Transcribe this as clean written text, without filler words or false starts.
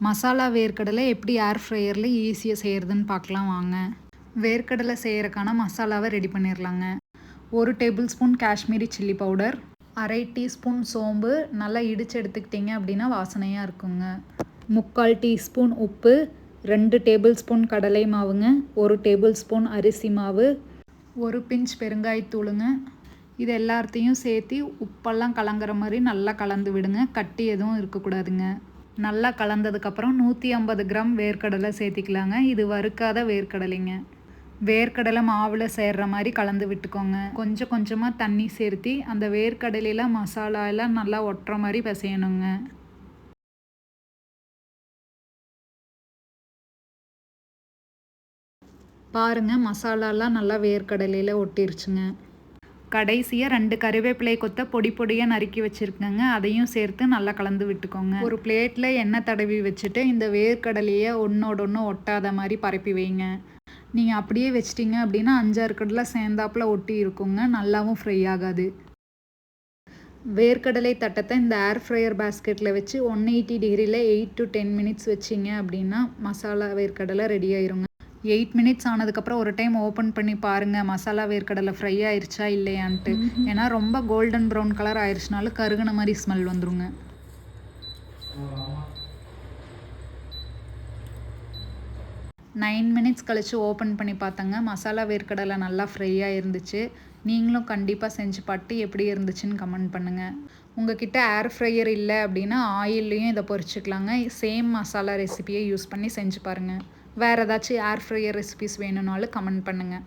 மசாலா வேர்க்கடலை எப்படி ஏர் ஃப்ரையரில் ஈஸியாக செய்கிறதுன்னு பார்க்கலாம் வாங்க. வேர்க்கடலை செய்கிறக்கான மசாலாவை ரெடி பண்ணிடலாங்க. 1 table spoon Kashmiri chilli powder, 1/2 teaspoon சோம்பு நல்லா இடித்து எடுத்துக்கிட்டிங்க அப்படின்னா வாசனையாக இருக்குங்க. 3/4 டீஸ்பூன் உப்பு, 2 டேபிள் ஸ்பூன் கடலை மாவுங்க, 1 டேபிள் ஸ்பூன் அரிசி மாவு, 1 பிஞ்ச் பெருங்காயத்தூளுங்க. இது எல்லாத்தையும் சேர்த்து உப்பெல்லாம் கலங்குற மாதிரி நல்லா கலந்து விடுங்க. கட்டி எதுவும் இருக்கக்கூடாதுங்க. நல்லா கலந்ததுக்கப்புறம் 150 கிராம் வேர்க்கடலை சேர்த்திக்கலாங்க. இது வறுக்காத வேர்க்கடலைங்க. வேர்க்கடலை மாவில் சேர்ற மாதிரி கலந்து விட்டுக்கோங்க. கொஞ்சம் கொஞ்சமாக தண்ணி சேர்த்தி அந்த வேர்க்கடலையில் மசாலா எல்லாம் நல்லா ஒட்டுற மாதிரி பிசையணுங்க. பாருங்கள், மசாலாலாம் நல்லா வேர்க்கடலையில் ஒட்டிருச்சுங்க. கடைசியாக 2 கறிவேப்பிலை கொத்த பொடி பொடியாக நறுக்கி வச்சுருக்கேங்க. அதையும் சேர்த்து நல்லா கலந்து விட்டுக்கோங்க. ஒரு பிளேட்டில் எண்ணெய் தடவி வச்சுட்டு இந்த வேர்க்கடலையை ஒன்றோட ஒன்று ஒட்டாத மாதிரி பரப்பி வைங்க. நீங்கள் அப்படியே வச்சிட்டிங்க அப்படின்னா 5-6 கடலை சேர்ந்தாப்பில் ஒட்டி இருக்குங்க. நல்லாவும் ஃப்ரை ஆகாது. வேர்க்கடலை தட்டத்தை இந்த ஏர் ஃப்ரையர் பேஸ்கெட்டில் வச்சு 180 டிகிரியில் 8 to 10 மினிட்ஸ் வச்சிங்க அப்படின்னா மசாலா வேர்க்கடலை ரெடி ஆயிருங்க. 8 மினிட்ஸ் ஆனதுக்கப்புறம் ஒரு டைம் ஓப்பன் பண்ணி பாருங்கள் மசாலா வேர்க்கடலை ஃப்ரை ஆயிடுச்சா இல்லையான்ட்டு. ஏன்னா ரொம்ப கோல்டன் ப்ரௌன் கலர் ஆயிடுச்சுனாலும் கருகுன மாதிரி ஸ்மெல் வந்துருங்க. நைன் மினிட்ஸ் கழித்து ஓப்பன் பண்ணி பார்த்தங்க மசாலா வேர்க்கடலை நல்லா ஃப்ரையாக இருந்துச்சு. நீங்களும் கண்டிப்பாக செஞ்சு பார்த்து எப்படி இருந்துச்சுன்னு கமெண்ட் பண்ணுங்கள். உங்ககிட்ட ஏர் ஃப்ரையர் இல்லை அப்படின்னா ஆயில்லையும் இதை பொரிச்சுக்கலாங்க. சேம் மசாலா ரெசிபியை யூஸ் பண்ணி செஞ்சு பாருங்கள். வேறு ஏதாச்சும் ஏர் ஃப்ரையர் ரெசிபிஸ் வேணும்னாலும் கமெண்ட் பண்ணுங்கள்.